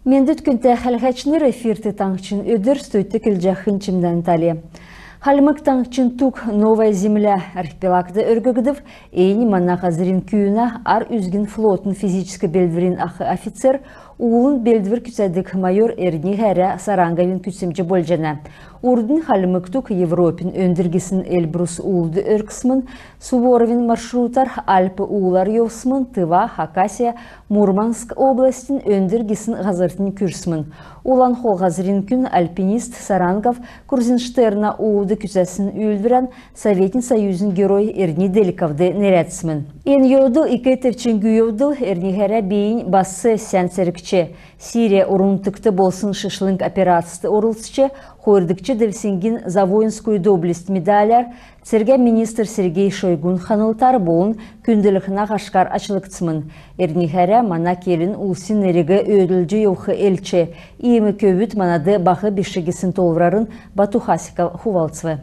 Мендет күнті хәлхәчнер эфирты таңчын өдір стойты кілжақын чимден тали. Халмык таңчын тук новая земля архипелагды өргөгдів, эйни манна қазырин күйіна ар үзгін флотын физическі белдвірін ақы офицер, уылын белдвір күсәдік майор Эрни Хәрі Сарангавин күсемчі болжана. Урдын халмыктук Европин өндіргісін Эльбрус уылды өркісмін, Суворовин маршрутар Альпы уылар еусмын, Тыва, Хакасия, Мурманск областин өндіргісін ғазыртын күрсмін. Улан хол ғазырин күн альпинист Сарангав Курзенштерна уылды күсәсін үлдірен Советин Союзын герой Эрни Деликовды нерәтсмін. Ен йодыл ике тевченгü йодыл Эрни Хәрі бейін басы сән сәрікче. Сирия урунтыкты болсын шышлынг операциясы орылсыче, Хордыкчы Девсингин за воинскую доблесть медаляр, Церге министр Сергей Шойгун ханылтар болын күнділіхіна қашқар ачылықтсымын. Эрни Хәрі мана келін улсын нереге өділжі еуқы элче, иемі көбіт манады бақы бешігісін толврарын Бату Хасиков хувалцвы.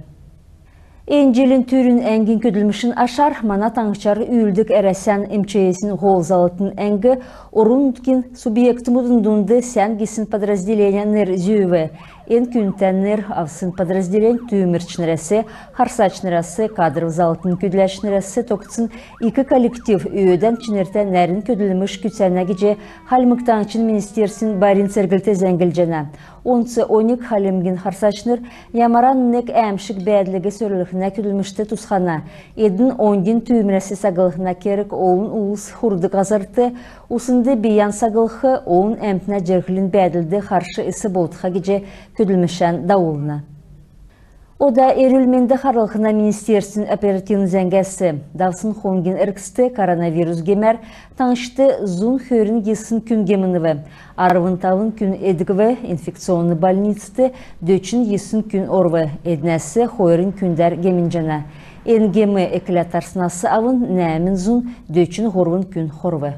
Энжелін түрін әңгін көділмішін ашар, мана таңшары үйілдік әрәсән МЧСін ғолзалытын әңгі, орынуткин субъектімудің дұнды сән гесін подразделениянер зүйві. Ен күнтәннер авсын подразделен түймірчнересі, харсачнересі, кадров залтын көділәшнересі тоқтсын екі коллектив үйеден чынерті нәрін көділміш күтсәнәгіже халмықтаңчын министерсін барин сәргілті зәңгіл Онсы 12 халемгин харсачныр ямаран нек әмшік бәділігі сөріліхіне көділмішті тұсқана. Едін 10 түйміресі сағылықына керік оғын ұлыс хұрдық азарты, ұсынды биян сағылықы оғын әмтіне жергілін бәділді қаршы ісі болтыға кеже көділмішен дауылына. Ода эрілменді қарылқына министерсін оперативн зәңгәсі. Давсын хонгин әркісті коронавирус гемер, таңшты зун хөрін гесін күн гемініві. Арвын тавын күн едігіві, инфекционны больницты, дөчін есін күн орвы, еднәсі хойрын күндер гемінжана. Енгемі экілятарсынасы авын нәмін зун, дөчін хорвын күн хорвы.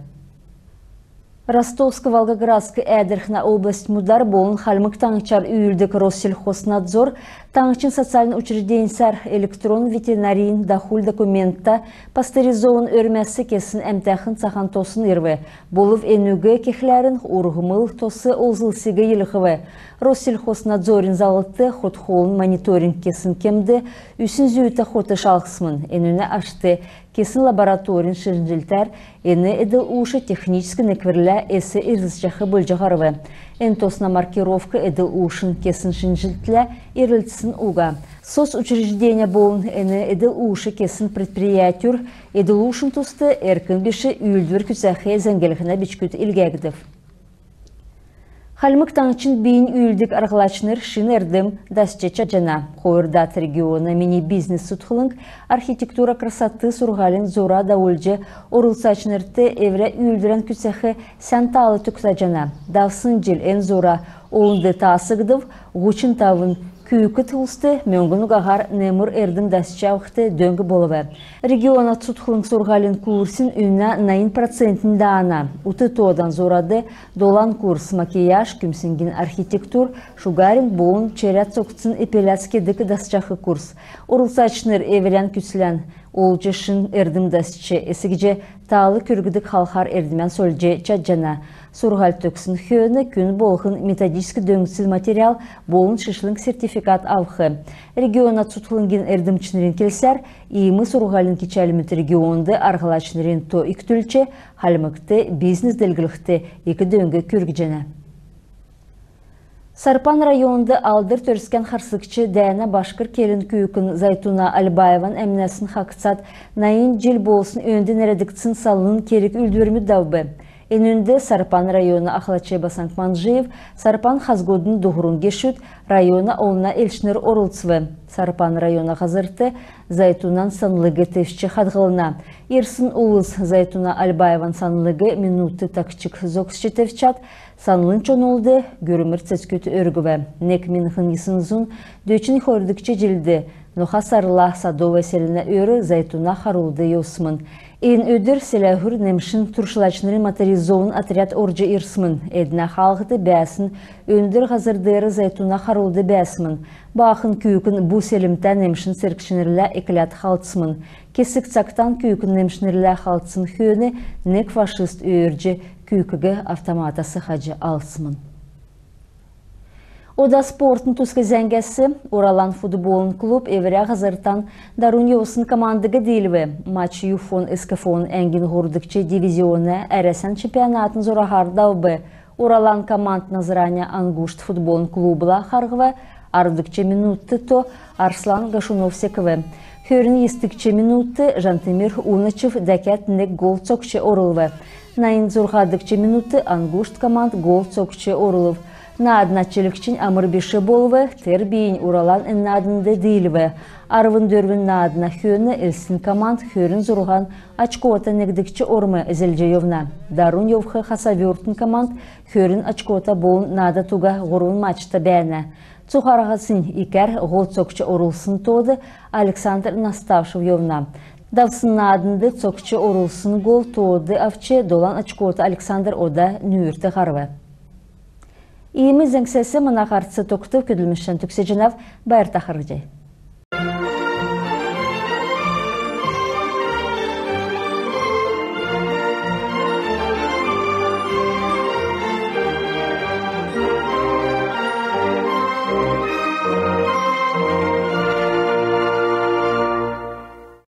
Ростовско-Волгоградск әдірхна область мудар болын халмык таңчар үйілдік Россельхознадзор таңчин социальный учреждениясар электрон ветеринарийн дахул документта пастеризован өрмәсі кесін әмтәхін сахан тосын ирве. Болыв әнуге кехләрін урғымыл тосы олзылсиге еліғыве. Россельхознадзорин залытты хотхолын мониторинг кесін кемді, үсін зүйті хоты шалқсмын. Әнуне ашты кесін лабораторин шырынжилтар, әні әділ ұшы техническі некверлі әсі ирзішчақы бұлжағарывы. Энтосна маркировка әділ ұшын кесін шырынжилтлі ирілтісін ұға. Сос учреждения болын әні әділ ұшы кесін предприятюр, әділ ұшын тұсты әркін беші үйілдір күсәхе зәңгеліхіна бічкөті илгәгдів. Халмык таңчын бейін үйілдік арғылачныр шын әрдім дасчеча жана. Қойырдат региона мини-бизнес сұтқылың архитектура красоты сұрғалын зора даулжы орылсачнырты әврі үйілдірен күсәхі сәнталы түкса жана. Давсын жыл ән зора олынды тасығдыв, ғучын тавын күйкі тұлысты мөңгін ұғағар немір әрдің дасчауқты дөңгі болывы. Региона тұтқылың сұрғалын курсын үнна 9% дана. Уты тодан зорады долан курс макияж, күмсінген архитектур, шугарин болын черят соқытсын эпиляцкедік дасчақы курс. Орылсачныр әверен күсілен ол жешін әрдің дасчы әсігіже талы көргідік халқар әрдімен сөлже чаджана. Сурғал төксін хөні күн болғын методическі дөңгісіл материал болын шышлың сертификат авқы. Региона тұтқылынген әрдімчінерін келсер, иімі сурғалын кечәліміт регионды арғылачынерін то иктүлче, халмықты бизнес дәлгілікті екі дөңгі көргіжені. Сарпан районды алдыр төріскен харсықчы дәйіна башқыр келін күйікін Зайтуна Альбаеван әмінәсін хақытсат найын жел болсын өнден әрәдіктісін салының керек үлдірмі дәубі. Энүнде Сарпан районы Ахлаче Басанг Манжиев, Сарпан Хазгодын Дуғырын кешүт, района олына элшнер орылцвы. Сарпан района қазырты Зайтунан санлығы тевшче хадғылына. Ирсын улыз Зайтуна Альбаеван санлығы минуты такчик зоксче тевчат, санлын чонолды көрімір цәскөті өргіві. Нек минхын есінзун дөчін хордыкче жилді. Ноха сарла садовы селіне өрі Зайтуна харулды еусмын. Ен өдір селәхүр немшін туршылачныры моторизован отряд оржы ирсмын. Эдна халғыды бәсін, өндір ғазырдыры Зайтуна харулды бәсмін. Бақын күйікін бұ селімтә немшін сәркшінерлі екілят қалтсмын. Кесік цақтан күйікін немшінерлі қалтсын хөні нек фашист өржі күйікігі автоматасы қажы алсымын. Oda sportun tuskı zengesi Uralan futbolun klub evre hazırtan Darunyos'un komandıgı değilve. Maç Yufon Iskafon engin hurdukçe divizyonu eresen çempionatın zora hardavbe. Uralan komand nazıranya Angusht futbolun klubula hargıve ardukçe minutты to Arslan Gashunov-Sekve. Hörün yestikçe minutты Jantimir Unachev dakatnik gol çokçe orulve. Nain zorhadıkçe minutты Angusht komand gol çokçe oruluv. Nadnaçılıkçın Amırbişi bolve, terbiyin Uralan ennadında değilve. Arvın dörvün nadna hörünü ilsin komand hörün zorgan açkota negdikçe orma Zelceyovna. Darun yovkı hasavyortun komand hörün açkota bolun nada tuga gorun maçta bəyne. Çuharağasın iker gol çokçe orulsun todu Aleksandr Nastavşevyovna. Davsın nadında çokçe orulsun gol todu avçe dolan açkota Aleksandr Oda nüürte harve. İyimiz engsesi mına qartsı toqtı ködülmüşen tüksecinav bayır taxırıcay.